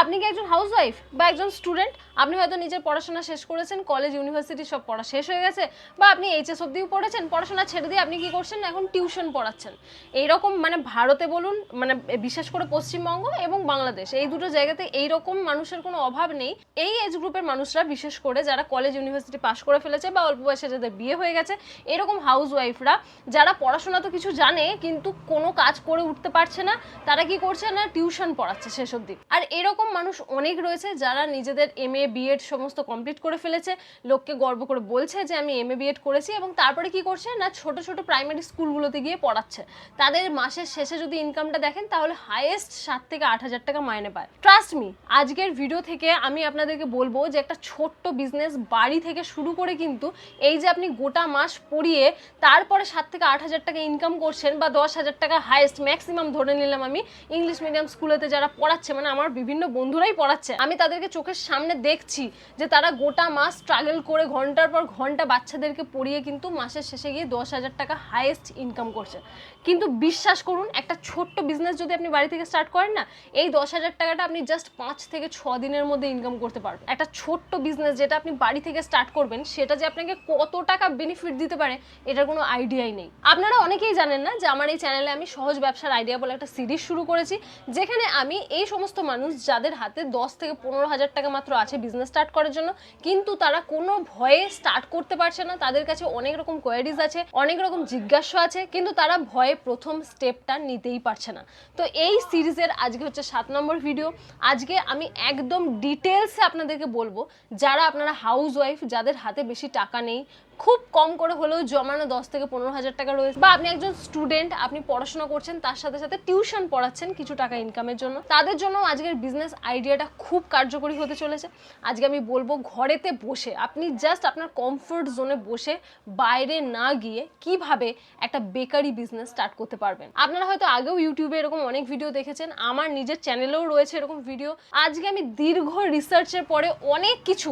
আপনি কি একজন হাউসওয়াইফ বা একজন স্টুডেন্ট? আপনি হয়তো নিজের পড়াশোনা শেষ করেছেন, কলেজ ইউনিভার্সিটি সব পড়া শেষ হয়ে গেছে, বা আপনি এইচএস অবধিও পড়েছেন, পড়াশোনা ছেড়ে দিয়ে আপনি কি করছেন, এখন টিউশন পড়াচ্ছেন। এইরকম মানে ভারতে বলুন, মানে বিশেষ করে পশ্চিমবঙ্গ এবং বাংলাদেশ, এই দুটো জায়গাতে এইরকম মানুষের কোনো অভাব নেই। এই এজ গ্রুপের মানুষরা, বিশেষ করে যারা কলেজ ইউনিভার্সিটি পাশ করে ফেলেছে বা অল্প বয়সে যাদের বিয়ে হয়ে গেছে, এরকম হাউসওয়াইফরা যারা পড়াশোনা তো কিছু জানে কিন্তু কোনো কাজ করে উঠতে পারছে না, তারা কি করছে না, টিউশন পড়াচ্ছে শেষ অবধি। আর এরকম মানুষ অনেক রয়েছে যারা নিজেদের এমএ বিএড সমস্ত কমপ্লিট করে ফেলেছে, লোককে গর্ব করে বলছে যে আমি এমএ বিএড করেছি, এবং তারপরে কি করছে না, ছোট ছোট প্রাইমারি স্কুলগুলোতে গিয়ে পড়াচ্ছে। তাদের মাসের শেষে যদি ইনকামটা দেখেন তাহলে হাইয়েস্ট 7 থেকে 8 হাজার টাকা মাইনে পায়। ট্রাস্ট মি, আজকের ভিডিও থেকে আমি আপনাদেরকে বলবো যে একটা ছোট্ট বিজনেস বাড়ি থেকে শুরু করে কিন্তু এই যে আপনি গোটা মাস পড়িয়ে তারপরে 7 থেকে 8 হাজার টাকা ইনকাম করছেন, বা 10 হাজার টাকা হাইয়েস্ট ম্যাক্সিমাম ধরে নিলাম আমি, ইংলিশ মিডিয়াম স্কুলেতে যারা পড়াচ্ছে, মানে আমার বিভিন্ন বন্ধুরাই পড়াচ্ছে, আমি তাদেরকে চোখের সামনে দেখছি যে তারা গোটা মাস স্ট্রাগল করে ঘন্টার পর ঘন্টা বাচ্চাদেরকে পড়িয়ে কিন্তু মাসের শেষে গিয়ে 10 হাজার টাকা হাইয়েস্ট ইনকাম করছে। কিন্তু বিশ্বাস করুন, একটা ছোট্ট বিজনেস যদি আপনি বাড়ি থেকে স্টার্ট করেন না, এই 10 হাজার টাকাটা আপনি জাস্ট 5 থেকে 6 দিনের মধ্যে ইনকাম করতে পারবেন। একটা ছোট্ট বিজনেস যেটা আপনি বাড়ি থেকে স্টার্ট করবেন, সেটা যে আপনাকে কত টাকা বেনিফিট দিতে পারে এটার কোনো আইডিয়াই নেই। আপনারা অনেকেই জানেন না যে আমার এই চ্যানেলে আমি সহজ ব্যবসার আইডিয়া বলে একটা সিরিজ শুরু করেছি, যেখানে আমি এই সমস্ত মানুষ যাদের হাতে 10 থেকে 15 হাজার টাকা মাত্র আছে বিজনেস স্টার্ট করার জন্য, কিন্তু তারা কোনো ভয়ে স্টার্ট করতে পারছে না, তাদের কাছে অনেক রকম কোয়ারিজ আছে, অনেক রকম জিজ্ঞাসা আছে, কিন্তু তারা ভয়ে প্রথম স্টেপটা নিতেই পারছে না। তো এই সিরিজের আজকে হচ্ছে 7 নম্বর ভিডিও। আজকে আমি একদম ডিটেলসে আপনাদেরকে বলবো, যারা আপনারা হাউস ওয়াইফ, যাদের হাতে বেশি টাকা নেই, খুব কম করে হলেও জমানো 10 থেকে 15 হাজার টাকা রয়েছে, বা আপনি একজন স্টুডেন্ট, আপনি পড়াশোনা করছেন তার সাথে সাথে টিউশন পড়াচ্ছেন কিছু টাকা ইনকামের জন্য, তাদের জন্য আজকের বিজনেস আইডিয়াটা খুব কার্যকরী হতে চলেছে। আজকে আমি বলবো ঘরেতে বসে আপনি জাস্ট আপনার কমফোর্ট জোনে বসে, বাইরে না গিয়ে কিভাবে একটা বেকারি বিজনেস স্টার্ট করতে পারবেন। আপনারা হয়তো আগেও ইউটিউবে এরকম অনেক ভিডিও দেখেছেন, আমার নিজের চ্যানেলেও রয়েছে এরকম ভিডিও। আজকে আমি দীর্ঘ রিসার্চের পরে অনেক কিছু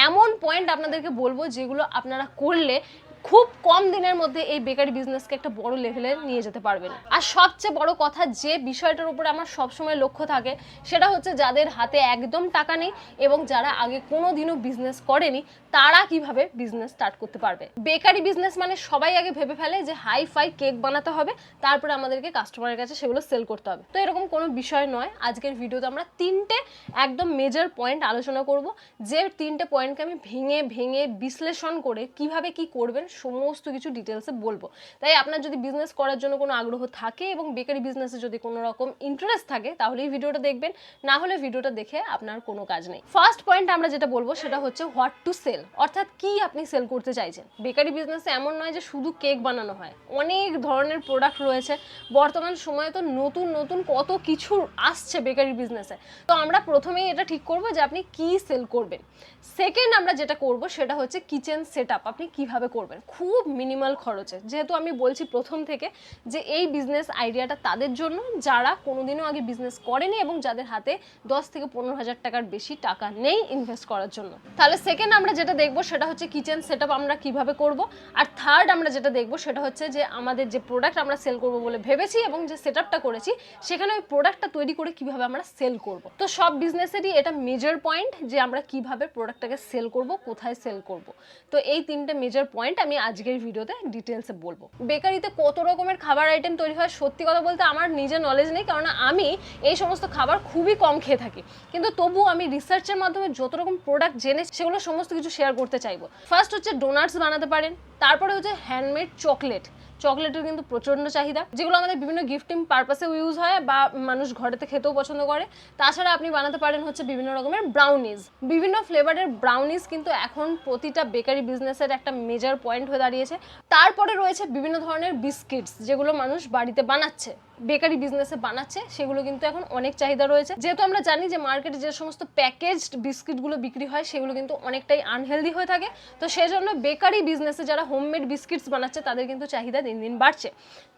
এমন পয়েন্ট আপনাদেরকে বলবো যেগুলো আপনারা করলে খুব কম দিনের মধ্যে এই বেকারি বিজনেসকে একটা বড় লেভেলে নিয়ে যেতে পারবেন। আর সবচেয়ে বড় কথা, যে বিষয়টার উপরে আমার সবসময় লক্ষ্য থাকে, সেটা হচ্ছে যাদের হাতে একদম টাকা নেই এবং যারা আগে কোনোদিনও বিজনেস করেনি, তারা কিভাবে বিজনেস স্টার্ট করতে পারবে। বেকারি বিজনেস মানে সবাই আগে ভেবে ফেলে যে হাই ফাই কেক বানাতে হবে, তারপরে আমাদেরকে কাস্টমারের কাছে সেগুলো সেল করতে হবে। তো এরকম কোনো বিষয় নয়। আজকের ভিডিওতে আমরা 3টে একদম মেজর পয়েন্ট আলোচনা করব, যে 3টে পয়েন্টকে আমি ভেঙে ভেঙে বিশ্লেষণ করে কিভাবে কি করবেন সমস্ত কিছু ডিটেলসে বলবো। তাই আপনার যদি বিজনেস করার জন্য কোনো আগ্রহ থাকে এবং বেকারি বিজনেসে যদি কোনো রকম ইন্টারেস্ট থাকে, তাহলে এই ভিডিওটা দেখবেন, না হলে ভিডিওটা দেখে আপনার কোনো কাজ নেই। ফার্স্ট পয়েন্ট আমরা যেটা বলবো সেটা হচ্ছে হোয়াট টু সেল, অর্থাৎ কি আপনি সেল করতে চাইছেন। বেকারি বিজনেসে এমন নয় যে শুধু কেক বানানো হয়, অনেক ধরনের প্রোডাক্ট রয়েছে। বর্তমান সময়ে তো নতুন নতুন কত কিছু আসছে বেকারি বিজনেসে। তো আমরা প্রথমেই এটা ঠিক করবো যে আপনি কি সেল করবেন। সেকেন্ড আমরা যেটা করব সেটা হচ্ছে কিচেন সেটআপ আপনি কিভাবে করবেন খুব মিনিমাল খরচে। যেহেতু আমি বলছি প্রথম থেকে যে এই বিজনেস আইডিয়াটা তাদের জন্য যারা কোনোদিনও আগে বিজনেস করেনি এবং যাদের হাতে 10 থেকে 15 হাজার টাকার বেশি টাকা নেই ইনভেস্ট করার জন্য। তাহলে সেকেন্ড আমরা যেটা দেখবো সেটা হচ্ছে কিচেন সেটআপ আমরা কিভাবে করব। আর থার্ড আমরা যেটা দেখবো সেটা হচ্ছে যে আমাদের যে প্রোডাক্ট আমরা সেল করব বলে ভেবেছি এবং যে সেটআপটা করেছি, সেখানে ওই প্রোডাক্টটা তৈরি করে কিভাবে আমরা সেল করব। তো সব বিজনেসেরই এটা মেজর পয়েন্ট যে আমরা কিভাবে প্রোডাক্টটাকে সেল করব, কোথায় সেল করব। তো এই 3টে মেজর পয়েন্ট আমি আজকের ভিডিওতে ডিটেলসে বলবো। বেকারিতে কত রকমের খাবার আইটেম তৈরি হয়, সত্যি কথা বলতে আমার নিজের নলেজ নেই, কারণ আমি এই সমস্ত খাবার খুবই কম খেয়ে থাকি, কিন্তু তবু আমি রিসার্চের মাধ্যমে যত রকম প্রোডাক্ট জেনে সেগুলো সমস্ত কিছু শেয়ার করতে চাইবো। ফার্স্ট হচ্ছে ডোনাটস বানাতে পারেন, তারপরে হচ্ছে হ্যান্ডমেড চকলেট। চকলেটের কিন্তু প্রচন্ড চাহিদা, যেগুলো আমাদের বিভিন্ন গিফটিং পারপাসেও ইউজ হয় বা মানুষ ঘরেতে খেতেও পছন্দ করে। তাছাড়া আপনি বানাতে পারেন হচ্ছে বিভিন্ন রকমের ব্রাউনিজ, বিভিন্ন ফ্লেভারের ব্রাউনিজ কিন্তু এখন প্রতিটা বেকারি বিজনেসের একটা মেজর পয়েন্ট হয়ে দাঁড়িয়েছে। তারপরে রয়েছে বিভিন্ন ধরনের বিস্কিটস, যেগুলো মানুষ বাড়িতে বানাচ্ছে, বেকারি বিজনেসে বানাচ্ছে, সেগুলো কিন্তু এখন অনেক চাহিদা রয়েছে। যেহেতু আমরা জানি যে মার্কেটে যে সমস্ত প্যাকেজড বিস্কিটগুলো বিক্রি হয় সেগুলো কিন্তু অনেকটাই আনহেলদি হয়ে থাকে, তো সেজন্য বেকারি বিজনেসে যারা হোমমেড বিস্কিটস বানাচ্ছে তাদের কিন্তু চাহিদা দিন দিন বাড়ছে।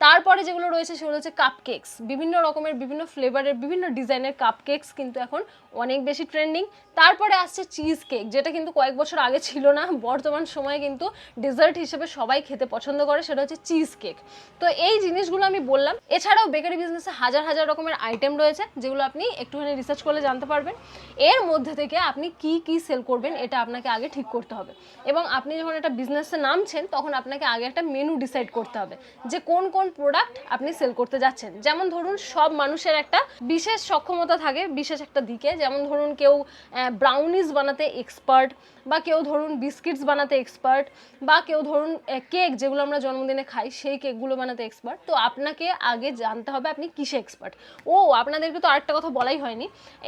তারপরে যেগুলো রয়েছে সেগুলো হচ্ছে কাপ কেকস, বিভিন্ন রকমের বিভিন্ন ফ্লেভারের বিভিন্ন ডিজাইনের কাপ কেকস কিন্তু এখন অনেক বেশি ট্রেন্ডিং। তারপরে আসছে চিজ কেক, যেটা কিন্তু কয়েক বছর আগে ছিল না, বর্তমান সময়ে কিন্তু ডেজার্ট হিসেবে সবাই খেতে পছন্দ করে, সেটা হচ্ছে চিজ কেক। তো এই জিনিসগুলো আমি বললাম। এছাড়াও বেকারি বিজনেসে হাজার হাজার রকমের আইটেম রয়েছে, যেগুলো আপনি একটুখানি রিসার্চ করলে জানতে পারবেন। এর মধ্যে থেকে আপনি কি কি সেল করবেন এটা আপনাকে আগে ঠিক করতে হবে, এবং আপনি যখন একটা বিজনেসে নামছেন তখন আপনাকে আগে একটা মেনু ডিসাইড করতে হবে যে কোন কোন প্রোডাক্ট আপনি সেল করতে যাচ্ছেন। যেমন ধরুন, সব মানুষের একটা বিশেষ সক্ষমতা থাকে বিশেষ একটা দিকে, যেমন ধরুন কেউ ব্রাউনিজ বানাতে এক্সপার্ট, বা কেউ ধরুন বিস্কিটস বানাতে এক্সপার্ট, বা কেউ ধরুন কেক যেগুলো আমরা জন্মদিনে খাই সেই কেকগুলো বানাতে এক্সপার্ট। তো আপনাকে আগে জানতে হবে আপনি কিসে এক্সপার্ট। আপনাদেরকে তো আরেকটা কথা বলাই হয়নি,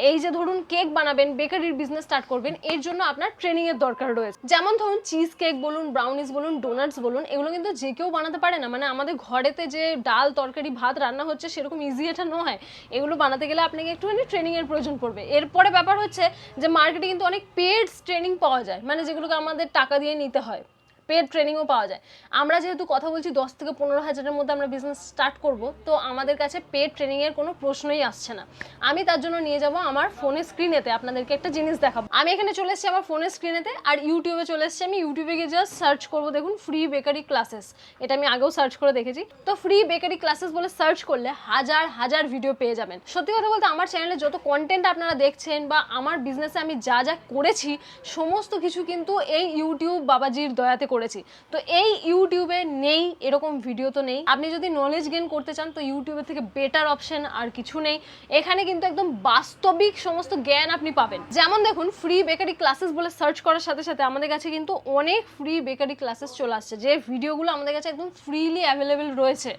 এই যে ধরুন কেক বানাবেন, বেকারির বিজনেস স্টার্ট করবেন, এর জন্য আপনার ট্রেনিংয়ের দরকার রয়েছে। যেমন ধরুন চিজ কেক বলুন, ব্রাউনিজ বলুন, ডোনাটস বলুন, এগুলো কিন্তু যে কেউ বানাতে পারে না। মানে আমাদের ঘরেতে যে ডাল তরকারি ভাত রান্না হচ্ছে সেরকম ইজি এটা নয়। এগুলো বানাতে গেলে আপনাকে একটুখানি ট্রেনিংয়ের প্রয়োজন পড়বে। এরপরে ব্যাপার হচ্ছে যে মার্কেটে কিন্তু অনেক পেড ট্রেনিং পাওয়া যায়, মানে যেগুলোকে আমাদের টাকা দিয়ে নিতে হয়, পেড ট্রেনিংও পাওয়া যায়। আমরা যেহেতু কথা বলছি 10 থেকে 15,000-এর মধ্যে আমরা বিজনেস স্টার্ট করব, তো আমাদের কাছে পেড ট্রেনিংয়ের কোনো প্রশ্নই আসছে না। আমি তার জন্য নিয়ে যাব আমার ফোনের স্ক্রিনেতে আপনাদেরকে একটা জিনিস দেখাবো। আমি এখানে চলে এসেছি আমার ফোনের স্ক্রিনেতে, আর ইউটিউবে চলে এসেছি। আমি ইউটিউবে গিয়ে জাস্ট সার্চ করবো, দেখুন ফ্রি বেকারি ক্লাসেস, এটা আমি আগেও সার্চ করে দেখেছি। তো ফ্রি বেকারি ক্লাসেস বলে সার্চ করলে হাজার হাজার ভিডিও পেয়ে যাবেন। সত্যি কথা বলতে আমার চ্যানেলে যত কন্টেন্ট আপনারা দেখছেন বা আমার বিজনেসে আমি যা যা করেছি সমস্ত কিছু কিন্তু এই ইউটিউব বাবাজির দয়াতে করেছি। তো এই ইউটিউবে নেই এরকম ভিডিও তো নেই। আপনি যদি নলেজ গেইন করতে চান তো ইউটিউবের থেকে বেটার অপশন আর কিছু নেই। এখানে কিন্তু একদম বাস্তবিক সমস্ত জ্ঞান আপনি পাবেন। যেমন দেখুন, ফ্রি বেকারি ক্লাসেস বলে সার্চ করার সাথে সাথে আমাদের কাছে কিন্তু অনেক ফ্রি বেকারি ক্লাসেস চলে আসছে, যে ভিডিওগুলো আমাদের কাছে একদম ফ্রিলি অ্যাভেলেবেল রয়েছে।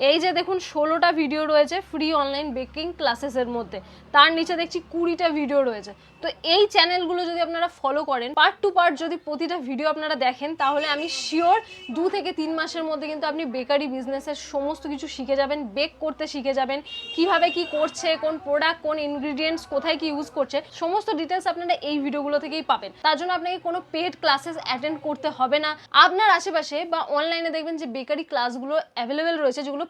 এই যে দেখুন 16টা ভিডিও রয়েছে ফ্রি অনলাইন বেকিং ক্লাসেসের মধ্যে, তার নিচে দেখছি 20টা ভিডিও রয়েছে। তো এই চ্যানেলগুলো যদি আপনারা ফলো করেন, পার্ট টু পার্ট যদি প্রতিটা ভিডিও আপনারা দেখেন, তাহলে আমি শিওর 2 থেকে 3 মাসের মধ্যে কিন্তু আপনি বেকারি বিজনেসের সমস্ত কিছু শিখে যাবেন, বেক করতে শিখে যাবেন, কিভাবে কি করছে, কোন প্রোডাক্ট, কোন ইনগ্রিডিয়েন্টস কোথায় কি ইউজ করছে, সমস্ত ডিটেলস আপনারা এই ভিডিওগুলো থেকেই পাবেন। তার জন্য আপনাকে কোনো পেড ক্লাসেস অ্যাটেন্ড করতে হবে না। আপনার আশেপাশে বা অনলাইনে দেখবেন যে বেকারি ক্লাসগুলো অ্যাভেলেবেল রয়েছে, যেগুলো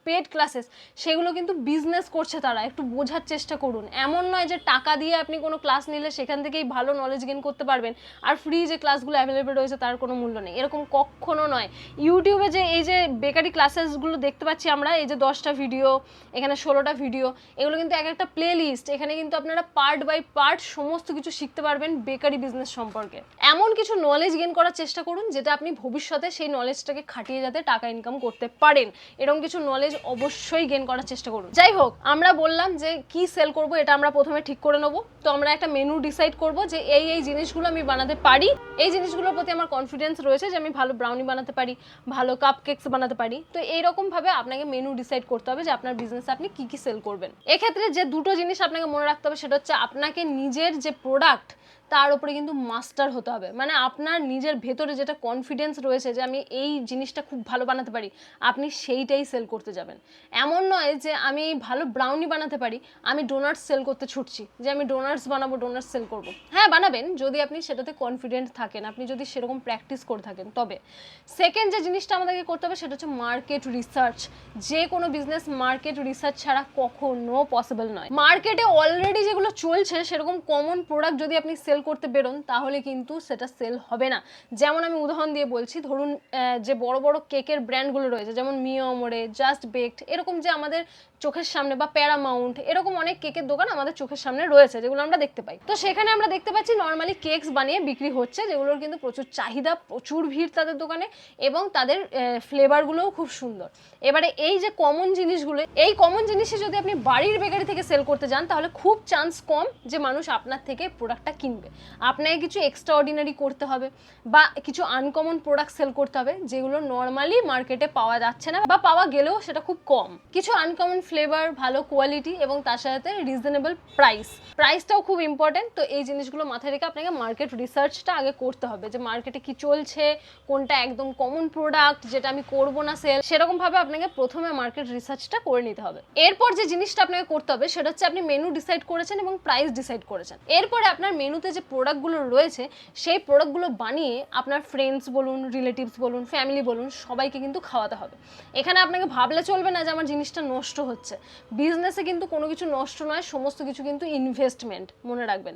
পেড ক্লাসেস, সেগুলো কিন্তু বিজনেস করছে তারা। একটু বোঝার চেষ্টা করুন। এমন নয় যে টাকা দিয়ে আপনি কোনো ক্লাস নিলে সেখান থেকেই ভালো নলেজ গেইন করতে পারবেন আর ফ্রি যে ক্লাসগুলো অ্যাভেলেবেল রয়েছে তার কোনো মূল্য নেই, এরকম কখনো নয়। ইউটিউবে যে এই যে বেকারি ক্লাসেসগুলো দেখতে পাচ্ছি আমরা, এই যে 10টা ভিডিও, এখানে 16টা ভিডিও, এগুলো কিন্তু এক একটা প্লে লিস্ট। এখানে কিন্তু আপনারা পার্ট বাই পার্ট সমস্ত কিছু শিখতে পারবেন বেকারি বিজনেস সম্পর্কে। এমন কিছু নলেজ গেইন করার চেষ্টা করুন যেটা আপনি ভবিষ্যতে সেই নলেজটাকে খাটিয়ে যাতে টাকা ইনকাম করতে পারেন, এরকম কিছু নলেজ অবশ্যই গেইন করার চেষ্টা করুন। যাই হোক, আমরা বললাম যে কি সেল করব এটা আমরা প্রথমে ঠিক করে নেবো। তো আমরা একটা মেনু ডিসাইড করব যে এই জিনিসগুলো আমি বানাতে পারি, এই জিনিসগুলোর প্রতি আমার কনফিডেন্স রয়েছে যে আমি ভালো ব্রাউনি বানাতে পারি, ভালো কাপ কেকস বানাতে পারি। তো এইরকম ভাবে আপনাকে মেনু ডিসাইড করতে হবে যে আপনার বিজনেসে আপনি কি কি সেল করবেন। এক্ষেত্রে যে দুটো জিনিস আপনাকে মনে রাখতে হবে সেটা হচ্ছে আপনাকে নিজের যে প্রোডাক্ট তার উপরে কিন্তু মাস্টার হতে হবে। মানে আপনার নিজের ভেতরে যেটা কনফিডেন্স রয়েছে যে আমি এই জিনিসটা খুব ভালো বানাতে পারি, আপনি সেইটাই সেল করতে যাবেন। এমন নয় যে আমি ভালো ব্রাউনি বানাতে পারি, আমি ডোনাটস সেল করতে ছুটছি যে আমি ডোনাটস বানাবো, ডোনাটস সেল করব। হ্যাঁ বানাবেন, যদি আপনি সেটাতে কনফিডেন্ট থাকেন, আপনি যদি সেরকম প্র্যাকটিস করে থাকেন। তবে সেকেন্ড যে জিনিসটা আমাদেরকে করতে হবে সেটা হচ্ছে মার্কেট রিসার্চ। যে কোনো বিজনেস মার্কেট রিসার্চ ছাড়া কখনো পসিবল নয়। মার্কেটে অলরেডি যেগুলো চলছে সেরকম কমন প্রোডাক্ট যদি আপনি সেল করতে বেরোন তাহলে কিন্তু সেটা সেল হবে না। যেমন আমি উদাহরণ দিয়ে বলছি, ধরুন যে বড় বড় কেকের ব্র্যান্ডগুলো রয়েছে, যেমন মিয়ামোরে, জাস্ট বেকড, এরকম যে আমাদের চোখের সামনে, বা প্যারামাউন্ট, এরকম অনেক কেকের দোকান আমাদের চোখের সামনে রয়েছে যেগুলো আমরা দেখতে পাই। তো সেখানে আমরা দেখতে পাচ্ছি নর্মালি কেকস বানিয়ে বিক্রি হচ্ছে, যেগুলোর কিন্তু প্রচুর চাহিদা, প্রচুর ভিড় তাদের দোকানে, এবং তাদের ফ্লেভারগুলোও খুব সুন্দর। এবারে এই যে কমন জিনিসগুলো, এই কমন জিনিসে যদি আপনি বাড়ির বেকারি থেকে সেল করতে যান তাহলে খুব চান্স কম যে মানুষ আপনার থেকে প্রোডাক্টটা কিনবে। আপনাকে কিছু এক্সট্রা অর্ডিনারি করতে হবে বা কিছু আনকমন প্রোডাক্ট সেল করতে হবে যেগুলো নর্মালি মার্কেটে পাওয়া যাচ্ছে না, বা পাওয়া গেলেও সেটা খুব কম। কিছু আনকমন ফ্লেভার, ভালো কোয়ালিটি এবং তার সাথে রিজনেবল প্রাইসটাও খুব ইম্পর্টেন্ট। তো এই জিনিসগুলো মাথায় রেখে আপনাকে মার্কেট রিসার্চটা আগে করতে হবে যে মার্কেটে কি চলছে, কোনটা একদম কমন প্রোডাক্ট যেটা আমি করব না সেল, সেরকম ভাবে আপনাকে প্রথমে মার্কেট রিসার্চটা করে নিতে হবে। এরপর যে জিনিসটা আপনাকে করতে হবে সেটা হচ্ছে আপনি মেনু ডিসাইড করেছেন এবং প্রাইস ডিসাইড করেছেন। এরপরে আপনার মেনুতে যে প্রোডাক্টগুলো রয়েছে সেই প্রোডাক্টগুলো বানিয়ে আপনার ফ্রেন্ডস বলুন, রিলেটিভস বলুন, ফ্যামিলি বলুন, সবাইকে কিন্তু খাওয়াতে হবে। এখানে আপনাকে ভাবলে চলবে না যে আমার জিনিসটা নষ্ট হচ্ছে। বিজনেসে কিন্তু কোনো কিছু নষ্ট নয়, সমস্ত কিছু কিন্তু ইনভেস্টমেন্ট, মনে রাখবেন।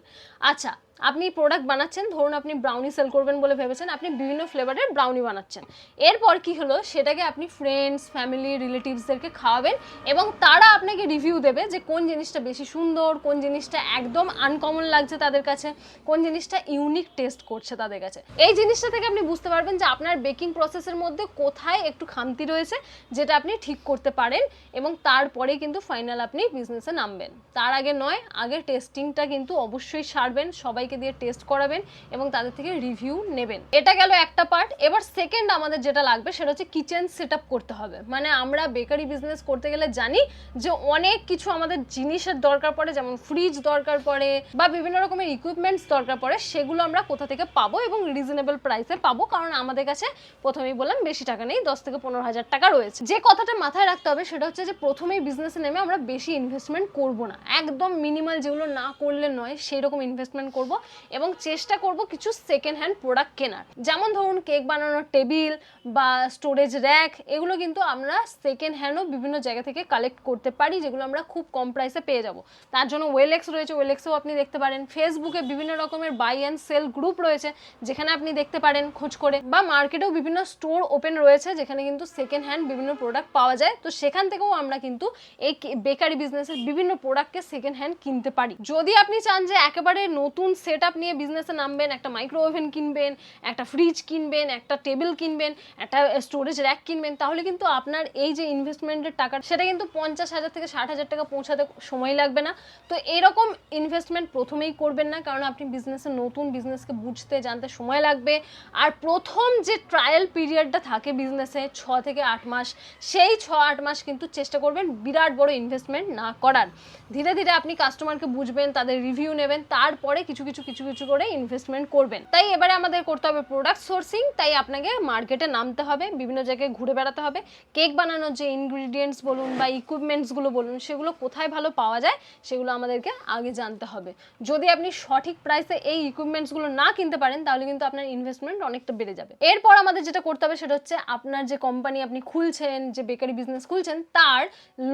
আচ্ছা, আপনি প্রোডাক্ট বানাচ্ছেন, ধরুন আপনি ব্রাউনি সেল করবেন বলে ভেবেছেন, আপনি বিভিন্ন ফ্লেভারের ব্রাউনি বানাচ্ছেন। এরপর কি হলো, সেটাকে আপনি ফ্রেন্ডস, ফ্যামিলি, রিলেটিভসদেরকে খাওয়াবেন এবং তারা আপনাকে রিভিউ দেবে যে কোন জিনিসটা বেশি সুন্দর, কোন জিনিসটা একদম আনকমন লাগছে তাদের কাছে, কোন জিনিসটা ইউনিক টেস্ট করছে তাদের কাছে। এই জিনিসটা থেকে আপনি বুঝতে পারবেন যে আপনার বেকিং প্রসেসের মধ্যে কোথায় একটু খামতি রয়েছে, যেটা আপনি ঠিক করতে পারেন, এবং তারপরে কিন্তু ফাইনাল আপনি বিজনেসে নামবেন। তার আগে নয়, আগে টেস্টিংটা কিন্তু অবশ্যই সারবেন, সবাইকে দিয়ে টেস্ট করাবেন এবং তাদের থেকে রিভিউ নেবেন। এটা গেল একটা পার্ট। এবার সেকেন্ড আমাদের যেটা লাগবে সেটা হচ্ছে কিচেন সেট আপ করতে হবে। মানে আমরা বেকারি বিজনেস করতে গেলে জানি যে অনেক কিছু আমাদের জিনিসের দরকার পড়ে, যেমন ফ্রিজ দরকার পড়ে বা বিভিন্ন রকমের ইকুইপমেন্টস দরকার পড়ে, সেগুলো আমরা কোথা থেকে পাবো এবং রিজনেবল প্রাইসে পাবো, কারণ আমাদের কাছে প্রথমেই বললাম বেশি টাকা নেই, 10 থেকে 15,000 টাকা রয়েছে। যে কথাটা মাথায় রাখতে হবে সেটা হচ্ছে যে প্রথমেই বিজনেসে নেমে আমরা বেশি ইনভেস্টমেন্ট করব না, একদম মিনিমাল, যেগুলো না করলে নয় সেই রকম ইনভেস্টমেন্ট করব এবং চেষ্টা করব কিছু সেকেন্ড হ্যান্ড প্রোডাক্ট কেনার। যেমন ধরুন কেক বানানোর টেবিল বা স্টোরেজ র্যাক, এগুলো কিন্তু আমরা সেকেন্ড হ্যান্ডও বিভিন্ন জায়গা থেকে কালেক্ট করতে পারি, যেগুলো আমরা খুব কম প্রাইসে পেয়ে যাব। তার জন্য ওয়েলএক্স রয়েছে, ওয়েলএক্সেও আপনি দেখতে পারেন। ফেসবুকে বিভিন্ন রকমের বাই অ্যান্ড সেল গ্রুপ রয়েছে, যেখানে আপনি দেখতে পারেন খোঁজ করে, বা মার্কেটেও বিভিন্ন স্টোর ওপেন রয়েছে যেখানে কিন্তু সেকেন্ড হ্যান্ড বিভিন্ন প্রোডাক্ট পাওয়া যায়। তো সেখান থেকেও আমরা কিন্তু এই বেকারি বিজনেসের বিভিন্ন প্রোডাক্টকে সেকেন্ড হ্যান্ড কিনতে পারি। যদি আপনি চান যে একেবারে নতুন সেট আপ নিয়ে বিজনেসে নামবেন, একটা মাইক্রো ওভেন কিনবেন, একটা ফ্রিজ কিনবেন, একটা টেবিল কিনবেন, একটা স্টোরেজ র্যাক কিনবেন, তাহলে কিন্তু আপনার এই যে ইনভেস্টমেন্টের টাকা, সেটা কিন্তু 50,000 থেকে 60,000 টাকা পৌঁছাতে সময় লাগবে না। তো এরকম ইনভেস্টমেন্ট প্রথমেই করবেন না, কারণ আপনি বিজনেসে নতুন, বিজনেসকে বুঝতে জানতে সময় লাগবে। আর প্রথম যে ট্রায়াল পিরিয়ডটা থাকে বিজনেসে 6 থেকে 8 মাস, সেই 6-8 মাস কিন্তু চেষ্টা করবেন বিরাট বড় ইনভেস্টমেন্ট না করার। ধীরে ধীরে আপনি কাস্টমারকে বুঝবেন, তাদের রিভিউ নেবেন, তারপরে কিছু কিছু করে ইনভেস্টমেন্ট করবেন। তাই এবারে আমাদের করতে হবে প্রোডাক্ট সোর্সিং। তাই আপনাকে মার্কেটে নামতে হবে, বিভিন্ন জায়গায় ঘুরে বেড়াতে হবে। কেক বানানোর যে ইনগ্রিডিয়েন্টস বলুন বা ইকুইপমেন্টসগুলো বলুন, সেগুলো কোথায় ভালো পাওয়া যায় সেগুলো আমাদেরকে আগে জানতে হবে। যদি আপনি সঠিক প্রাইসে এই ইকুইপমেন্টসগুলো না কিনতে পারেন, তাহলে কিন্তু আপনার ইনভেস্টমেন্ট অনেকটা বেড়ে যাবে। এরপর আমাদের যেটা করতে হবে সেটা হচ্ছে আপনার যে কোম্পানি আপনি খুলছেন, যে বেকারি বিজনেস খুলছেন, তার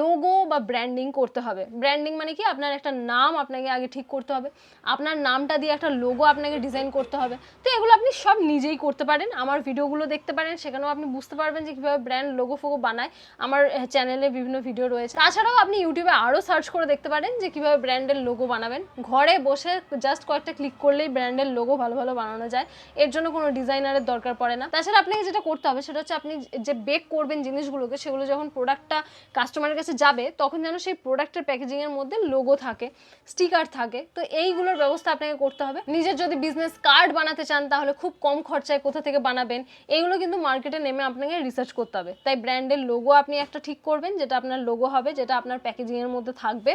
লোগো বা ব্র্যান্ডিং করতে হবে। ব্র্যান্ডিং মানে কি, আপনার একটা নাম আপনাকে আগে ঠিক করতে হবে, আপনার নামটা দিয়ে একটা লোগো আপনাকে ডিজাইন করতে হবে। তো এগুলো আপনি সব নিজেই করতে পারেন, আমার ভিডিওগুলো দেখতে পারেন, সেখানেও আপনি বুঝতে পারবেন যে কীভাবে ব্র্যান্ড লোগো ফোগো বানায়। আমার চ্যানেলে বিভিন্ন ভিডিও রয়েছে। তাছাড়াও আপনি ইউটিউবে আরও সার্চ করে দেখতে পারেন যে কীভাবে ব্র্যান্ডের লোগো বানাবেন। ঘরে বসে জাস্ট কয়েকটা ক্লিক করলেই ব্র্যান্ডের লোগো ভালো ভালো বানানো যায়, এর জন্য কোনো ডিজাইনারের দরকার পড়ে না। তাছাড়া আপনাকে যেটা করতে হবে সেটা হচ্ছে আপনি যে বেক করবেন জিনিসগুলোকে, সেগুলো যখন প্রোডাক্টটা কাস্টমারের কাছে যাবে, তখন যেন সেই প্রোডাক্টের প্যাকেজিংয়ের মধ্যে লোগো থাকে, স্টিকার থাকে। তো এইগুলোর ব্যবস্থা আপনাকে করতে হবে। নিজের যদি বিজনেস কার্ড বানাতে চান, তাহলে খুব কম খরচায় কোথা থেকে বানাবেন, এইগুলো কিন্তু মার্কেটে নেমে আপনাকে রিসার্চ করতে হবে। তাই ব্র্যান্ডের লোগো আপনি একটা ঠিক করবেন, যেটা আপনার লোগো হবে, যেটা আপনার প্যাকেজিংয়ের মধ্যে থাকবে,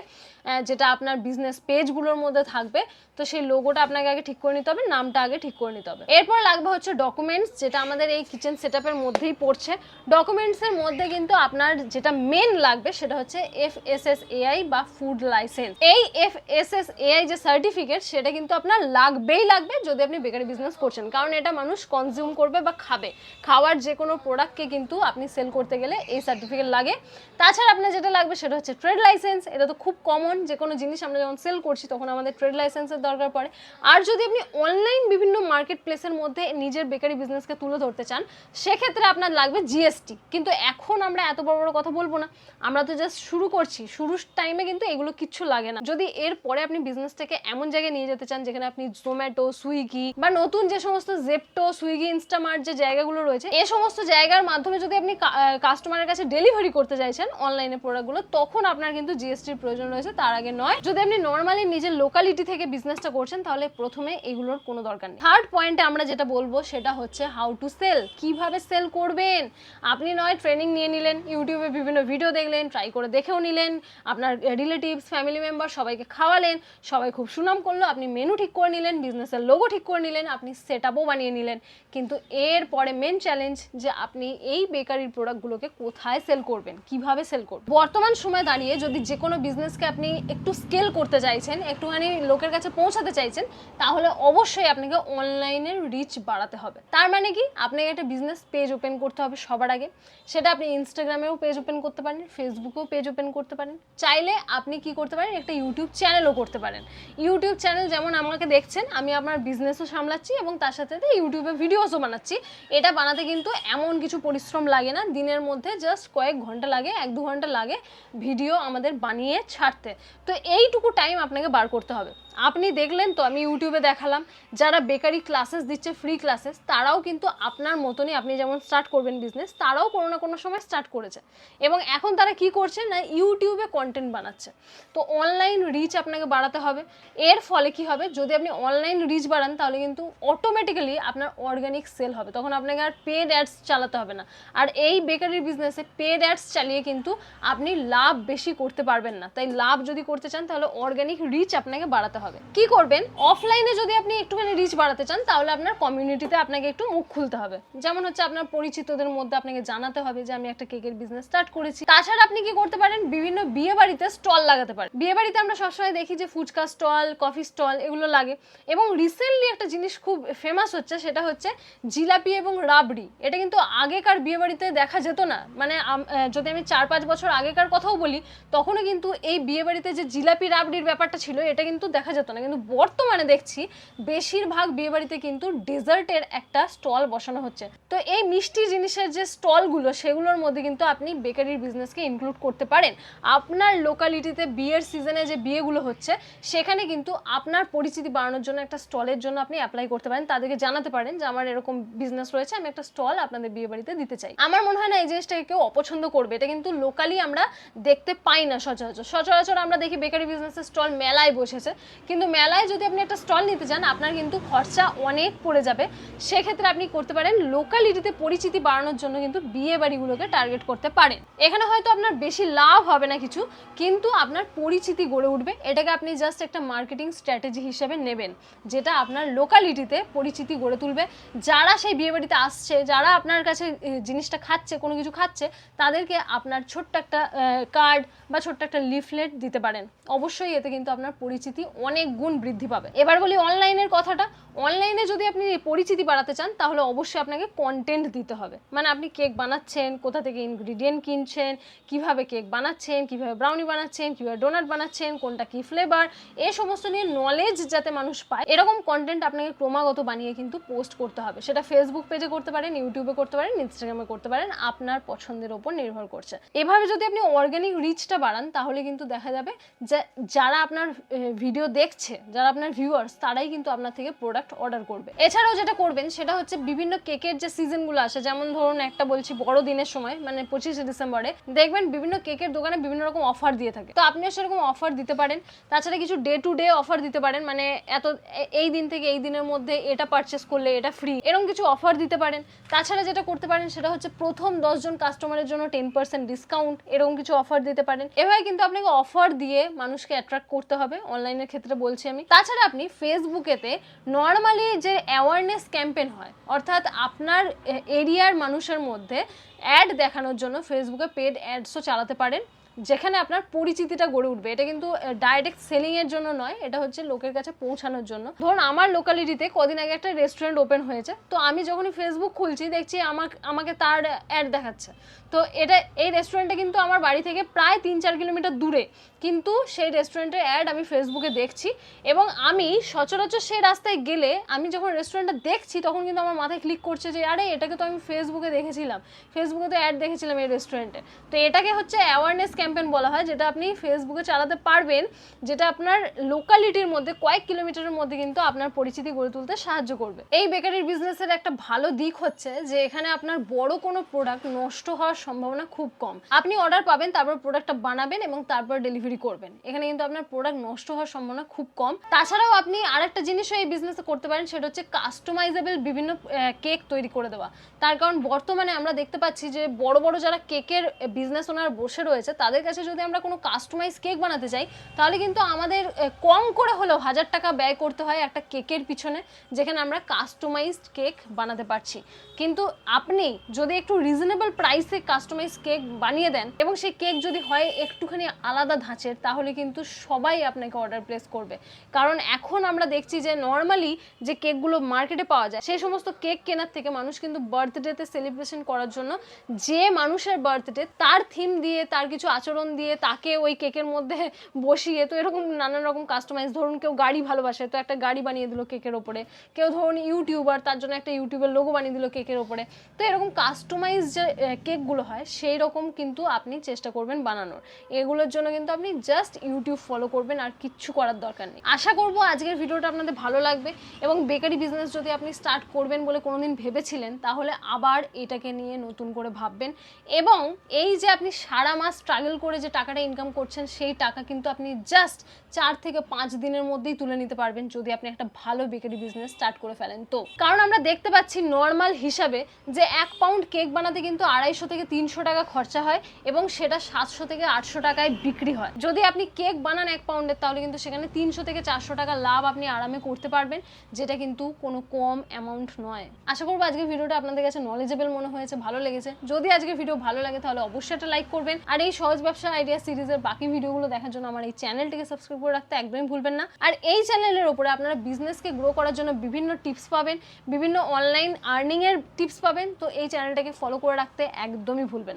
যেটা আপনার বিজনেস পেজগুলোর মধ্যে থাকবে। তো সেই লোগোটা আপনাকে আগে ঠিক করে নিতে হবে, নামটা আগে ঠিক করে নিতে হবে। এরপর লাগবে হচ্ছে ডকুমেন্টস, যেটা আমাদের এই কিচেন সেটআপের মধ্যেই পড়ছে। ডকুমেন্টসের মধ্যে কিন্তু আপনার যেটা মেন লাগবে সেটা হচ্ছে FSSAI বা ফুড লাইসেন্স। এই FSSAI যে সার্টিফিকেট, সেটা কিন্তু আপনার লাগবেই লাগবে যদি আপনি বেকারি বিজনেস করছেন, কারণ এটা মানুষ কনজিউম করবে বা খাবে। খাওয়ার যে কোনো প্রোডাক্টকে কিন্তু আপনি সেল করতে গেলে এই সার্টিফিকেট লাগে। তাছাড়া আপনার যেটা লাগবে সেটা হচ্ছে ট্রেড লাইসেন্স। এটা তো খুব কমন, যে কোনো জিনিস আমরা যখন সেল করছি তখন আমাদের ট্রেড লাইসেন্সের দরকার পড়ে। আর যদি আপনি অনলাইন বিভিন্ন মার্কেট প্লেসের মধ্যে নিজের বেকারি বিজনেসকে তুলে ধরতে চান, সেক্ষেত্রে আপনার লাগবে GST। কিন্তু এখন আমরা এত বড় বড় কথা বলবো না, আমরা তো জাস্ট শুরু করছি, শুরুর টাইমে কিন্তু এগুলো কিচ্ছু লাগে না। যদি এরপরে আপনি বিজনেসটাকে এমন জায়গায় নিয়ে যেতে চান যেখানে আপনি জোম্যাটো, সুইগি বা নতুন যে সমস্ত জেপ্টো, সুইগি, ইনস্টামার্ট যে জায়গাগুলো রয়েছে, এই সমস্ত জায়গার মাধ্যমে যদি আপনি কাস্টমারের কাছে ডেলিভারি করতে চাইছেন অনলাইনে প্রোডাক্টগুলো, তখন আপনার কিন্তু GSTর প্রয়োজন রয়েছে, তার আগে নয়। যদি আপনি নর্মালি নিজের লোকালিটি থেকে বিজনেসটা করছেন, তাহলে প্রথমে এগুলোর কোনো দরকার নেই। থার্ড পয়েন্টে আমরা যেটা বলবো সেটা হচ্ছে হাউ টু সেল, কিভাবে সেল করবেন। আপনি নয় ট্রেনিং নিয়ে নিলেন, ইউটিউবে বিভিন্ন ভিডিও দেখলেন, ট্রাই করে দেখেও নিলেন, আপনার রিলেটিভস, ফ্যামিলি মেম্বার সবাইকে খাওয়ালেন, সবাই খুব সুনাম করলো, আপনি মেনু ঠিক করে নিলেন, বিজনেসের লোগো ঠিক করে নিলেন, আপনি সেটআপও বানিয়ে নিলেন। কিন্তু এরপরে মেন চ্যালেঞ্জ যে আপনি এই বেকারির প্রোডাক্টগুলোকে কোথায় সেল করবেন, কিভাবে সেল করবেন। বর্তমান সময় দাঁড়িয়ে যদি যে কোনো বিজনেসকে আপনি একটু স্কেল করতে চাইছেন, একটুখানি লোকের কাছে পৌঁছাতে চাইছেন, তাহলে অবশ্যই আপনাকে অনলাইনের রিচ বাড়াতে হবে। তার মানে কি, আপনাকে একটা বিজনেস পেজ ওপেন করতে হবে সবার আগে। সেটা আপনি ইনস্টাগ্রামেও পেজ ওপেন করতে পারেন, ফেসবুকেও পেজ ওপেন করতে পারেন, চাইলে আপনি কি করতে পারেন, একটা ইউটিউব চ্যানেলও করতে পারেন। ইউটিউব চ্যানেল যেমন আমাকে দেখছেন, আমি আমার বিজনেসও সামলাচ্ছি এবং তার সাথে সাথে ইউটিউবে ভিডিওসও বানাচ্ছি। এটা বানাতে কিন্তু এমন কিছু পরিশ্রম লাগে না, দিনের মধ্যে জাস্ট কয়েক ঘন্টা লাগে, 1-2 ঘন্টা লাগে ভিডিও আমাদের বানিয়ে ছাড়তে। তো এইটুকু টাইম আপনাকে বার করতে হবে। আপনি দেখলেন তো আমি ইউটিউবে দেখালাম, যারা বেকারি ক্লাসেস দিচ্ছে, ফ্রি ক্লাসেস, তারাও কিন্তু আপনার মতনই, আপনি যেমন স্টার্ট করবেন বিজনেস, তারাও কোনো না কোনো সময় স্টার্ট করেছে এবং এখন তারা কি করছে না, ইউটিউবে কন্টেন্ট বানাচ্ছে। তো অনলাইন রিচ আপনাকে বাড়াতে হবে। এর ফলে কি হবে, যদি আপনি অনলাইন রিচ বাড়ান তাহলে কিন্তু অটোমেটিক্যালি আপনার অর্গানিক সেল হবে, তখন আপনাকে আর পেড অ্যাডস চালাতে হবে না। আর এই বেকারির বিজনেসে পেড অ্যাডস চালিয়ে কিন্তু আপনি লাভ বেশি করতে পারবেন না। তাই লাভ যদি করতে চান তাহলে অর্গানিক রিচ আপনাকে বাড়াতে হবে। কি করবেন, অফলাইনে যদি আপনি একটুখানি রিচ বাড়াতে চান তাহলে আপনার কমিউনিটিতে আপনাকে একটু মুখ খুলতে হবে। যেমন হচ্ছে আপনার পরিচিতদের মধ্যে আপনাকে জানাতে হবে যে আমি একটা কেকের বিজনেস স্টার্ট করেছি। তাছাড়া আপনি কি করতে পারেন, বিভিন্ন বিয়ে বাড়িতে স্টল লাগাতে পারেন। বিয়ে বাড়িতে আমরা সবসময় দেখি যে ফুচকা স্টল, কফি স্টল এগুলো লাগে এবং রিসেন্টলি একটা জিনিস খুব ফেমাস হচ্ছে, সেটা হচ্ছে জিলাপি এবং রাবড়ি। এটা কিন্তু আগেকার বিয়ে বাড়িতে দেখা যেত না, মানে যদি আমি 4-5 বছর আগেকার কথাও বলি, তখনও কিন্তু এই বিয়ে বাড়িতে যে জিলাপি রাবড়ির ব্যাপারটা ছিল এটা কিন্তু দেখা যেত না। কিন্তু বর্তমানে দেখছি বেশিরভাগ বিয়ে বাড়িতে কিন্তু ডেজার্টের একটা স্টল বসানো হচ্ছে। তো এই মিষ্টি জিনিসের যে স্টলগুলো, সেগুলোর মধ্যে কিন্তু আপনি বেকারির বিজনেসকে ইনক্লুড করতে পারেন। আপনার লোকালিটিতে বিয়ের সিজনে যে বিয়েগুলো হচ্ছে, সেখানে কিন্তু আপনার পরিচিতি বাড়ানোর জন্য একটা স্টলের জন্য আপনি অ্যাপ্লাই করতে পারেন। তাদেরকে জানাতে পারেন যে আমার এরকম বিজনেস রয়েছে, আমি একটা স্টল আপনাদের বিয়ে বাড়িতে দিতে চাই। আমার মনে হয় না এই জিনিসটাকে কেউ অপছন্দ করবে। এটা কিন্তু লোকালি আমরা দেখতে পাই না সচরাচর। সচরাচর আমরা দেখি বেকারি বিজনেসের স্টল মেলায় বসেছে, কিন্তু মেলায় যদি আপনি একটা স্টল নিতে চান আপনার কিন্তু খরচা অনেক পড়ে যাবে। সেক্ষেত্রে আপনি করতে পারেন লোকালিটিতে পরিচিতি বাড়ানোর জন্য কিন্তু বিয়ে বাড়িগুলোকে টার্গেট করতে পারেন। এখানে হয়তো আপনার বেশি লাভ হবে না কিছু, কিন্তু আপনার পরিচিতি গড়ে উঠবে। এটাকে আপনি জাস্ট একটা মার্কেটিং স্ট্র্যাটেজি হিসেবে নেবেন, যেটা আপনার লোকালিটিতে পরিচিতি গড়ে তুলবে। যারা সেই বিয়ে বাড়িতে আসছে, যারা আপনার কাছে জিনিসটা খাচ্ছে, কোনো কিছু খাচ্ছে, তাদেরকে আপনার ছোট্ট একটা কার্ড বা ছোট্ট একটা লিফলেট দিতে পারেন। অবশ্যই এতে কিন্তু আপনার পরিচিতি অনেক গুণ বৃদ্ধি পাবে। এবার বলি অনলাইনের কথাটা। অনলাইনে যদি আপনি পরিচিতি বাড়াতে চান তাহলে অবশ্যই আপনাকে কন্টেন্ট দিতে হবে। মানে আপনি কেক বানাচ্ছেন, কোথা থেকে ইনগ্রিডিয়েন্ট কিনছেন, কিভাবে কেক বানাচ্ছেন, কিভাবে ব্রাউনি বানাচ্ছেন, কিভাবে ডোনাট বানাচ্ছেন, কোনটা কি ফ্লেভার, এই সমস্ত নিয়ে নলেজ যাতে মানুষ পায়, এরকম কন্টেন্ট আপনাকে ক্রমাগত বানিয়ে কিন্তু পোস্ট করতে হবে। সেটা ফেসবুক পেজে করতে পারেন, ইউটিউবে করতে পারেন, ইনস্টাগ্রামে করতে পারেন, আপনার পছন্দের ওপর নির্ভর করছে। এভাবে যদি আপনি অর্গানিক রিচটা বাড়ান তাহলে কিন্তু দেখা যাবে যে যারা আপনার ভিডিও দেখছে, যারা আপনার ভিউয়ার্স, তারাই কিন্তু আপনার থেকে প্রোডাক্ট অর্ডার করবে। এছাড়াও যেটা করবেন সেটা হচ্ছে বিভিন্ন কেকের যে সিজনগুলো আসে, যেমন ধরুন একটা বলছি বড়দিনের সময়, মানে 25শে ডিসেম্বরে দেখবেন বিভিন্ন কেকের দোকানে বিভিন্ন রকম অফার দিয়ে থাকে। তো আপনিও সেরকম অফার দিতে পারেন। তাছাড়া কিছু ডে টু ডে অফার দিতে পারেন, মানে এই দিন থেকে এই দিনের মধ্যে এটা পারচেস করলে এটা ফ্রি, এরকম কিছু অফার দিতে পারেন। তাছাড়া যেটা করতে পারেন সেটা হচ্ছে প্রথম 10 জন কাস্টমারের জন্য 10% ডিসকাউন্ট, এরকম কিছু অফার দিতে পারেন। এভাবে কিন্তু আপনাকে অফার দিয়ে মানুষকে অ্যাট্রাক্ট করতে হবে, অনলাইনের ক্ষেত্রে বলছি আমি। তাছাড়া আপনি ফেসবুকেতে নর্মালি যে অ্যাওয়ারনেস ক্যাম্পেইন হয়, অর্থাৎ আপনার এরিয়ার মানুষের মধ্যে অ্যাড দেখানোর জন্য ফেসবুকে পেড অ্যাডসও চালাতে পারেন, যেখানে আপনার পরিচিতিটা গড়ে উঠবে। এটা কিন্তু ডাইরেক্ট সেলিং এর জন্য নয়, এটা হচ্ছে লোকের কাছে পৌঁছানোর জন্য। ধরুন আমার লোকালিটিতে কদিন আগে একটা রেস্টুরেন্ট ওপেন হয়েছে, তো আমি যখনই ফেসবুক খুলছি দেখছি আমাকে তার অ্যাড দেখাচ্ছে। তো এই রেস্টুরেন্টটা কিন্তু আমার বাড়ি থেকে প্রায় 3-4 কিলোমিটার দূরে, কিন্তু সেই রেস্টুরেন্টের অ্যাড আমি ফেসবুকে দেখছি এবং আমি সচরাচর সেই রাস্তায় গেলে আমি যখন রেস্টুরেন্টটা দেখছি তখন কিন্তু আমার মাথায় ক্লিক করছে যে আরে এটাকে তো আমি ফেসবুকে দেখেছিলাম, ফেসবুকে তো অ্যাড দেখেছিলাম এই রেস্টুরেন্টে। তো এটাকে হচ্ছে অ্যাওয়ারনেস ক্যাম্পেইন বলা হয়, যেটা আপনি ফেসবুকে চালাতে পারবেন, যেটা আপনার লোকালিটির মধ্যে কয়েক কিলোমিটারের মধ্যে কিন্তু আপনার পরিচিতি গড়ে তুলতে সাহায্য করবে। এই বেকারির বিজনেসের একটা ভালো দিক হচ্ছে যে এখানে আপনার বড় কোনো প্রোডাক্ট নষ্ট হওয়ার সম্ভাবনা খুব কম। আপনি অর্ডার পাবেন, তারপর প্রোডাক্টটা বানাবেন এবং তারপর ডেলিভারি করবেন। এখানে কিন্তু আপনার প্রোডাক্ট নষ্ট হওয়ার সম্ভাবনা খুব কম। তাছাড়াও আপনি আরেকটা জিনিসও এই বিজনেসে করতে পারেন, সেটা হচ্ছে কাস্টমাইজেবল বিভিন্ন কেক তৈরি করে দেওয়া। তার কারণ বর্তমানে আমরা দেখতে পাচ্ছি যে বড় বড় যারা কেকের বিজনেস ওনার বসে রয়েছে, তাদের কাছে যদি আমরা কোনো কাস্টমাইজ কেক বানাতে চাই তাহলে কিন্তু আমাদের কম করে হলেও 1000 টাকা ব্যয় করতে হয় একটা কেকের পিছনে, যেখানে আমরা কাস্টমাইজড কেক বানাতে পারছি। কিন্তু আপনি যদি একটু রিজনেবল প্রাইসে কাস্টমাইজ কেক বানিয়ে দেন এবং সেই কেক যদি হয় একটুখানি আলাদা ধাঁচের, তাহলে কিন্তু সবাই আপনাকে অর্ডার প্লেস করবে। কারণ এখন আমরা দেখছি যে নর্মালি যে কেকগুলো মার্কেটে পাওয়া যায়, সেই সমস্ত কেক কেনার থেকে মানুষ কিন্তু বার্থডেতে সেলিব্রেশন করার জন্য যে মানুষের বার্থডে তার থিম দিয়ে, তার কিছু আচরণ দিয়ে তাকে ওই কেকের মধ্যে বসিয়ে, তো এরকম নানান রকম কাস্টমাইজ, ধরুন কেউ গাড়ি ভালোবাসে তো একটা গাড়ি বানিয়ে দিল কেকের ওপরে, কেউ ধরুন ইউটিউবার তার জন্য একটা ইউটিউবের লোগো বানিয়ে দিল কেকের ওপরে। তো এরকম কাস্টমাইজ যে কেকগুলো হয় সেই রকম কিন্তু আপনি চেষ্টা করবেন বানানোর। এগুলোর জন্য কিন্তু আপনি জাস্ট ইউটিউব ফলো করবেন, আর কিচ্ছু করার দরকার নেই। আশা করবো আজকের ভিডিওটা আপনাদের ভালো লাগবে, এবং বেকারি বিজনেস যদি আপনি স্টার্ট করবেন বলে কোনোদিন ভেবেছিলেন তাহলে আবার এটাকে নিয়ে নতুন করে ভাববেন। এবং এই যে আপনি সারা মাস স্ট্রাগল করে যে টাকাটা ইনকাম করছেন সেই টাকা কিন্তু আপনি জাস্ট 4 থেকে 5 দিনের মধ্যেই তুলে নিতে পারবেন যদি আপনি একটা ভালো বেকারি বিজনেস স্টার্ট করে ফেলেন। তো কারণ আমরা দেখতে পাচ্ছি নর্মাল হিসাবে যে 1 পাউন্ড কেক বানাতে কিন্তু 250 থেকে 300 টাকা খরচা হয়, এবং সেটা 700 থেকে 800 টাকায় বিক্রি হয়। যদি আপনি কেক বানান 1 পাউন্ডের তাহলে কিন্তু সেখানে 300 থেকে 400 টাকা লাভ আপনি আরামে করতে পারবেন, যেটা কিন্তু কোনো কম অ্যামাউন্ট নয়। আশা করবো আজকের ভিডিওটা আপনাদের কাছে নলেজেবল মনে হয়েছে, ভালো লেগেছে। যদি আজকের ভিডিও ভালো লাগে তাহলে অবশ্যই একটা লাইক করবেন, আর এই সহজ ব্যবসা আইডিয়া সিরিজের বাকি ভিডিওগুলো দেখার জন্য আমার এই চ্যানেলটিকে সাবস্ক্রাইব করে রাখতে একদমই ভুলবেন না। আর এই চ্যানেলের উপরে আপনারা বিজনেসকে গ্রো করার জন্য বিভিন্ন টিপস পাবেন, বিভিন্ন অনলাইন আর্নিং এর টিপস পাবেন, তো এই চ্যানেলটাকে ফলো করে রাখতে একদমই ভুলবেন না।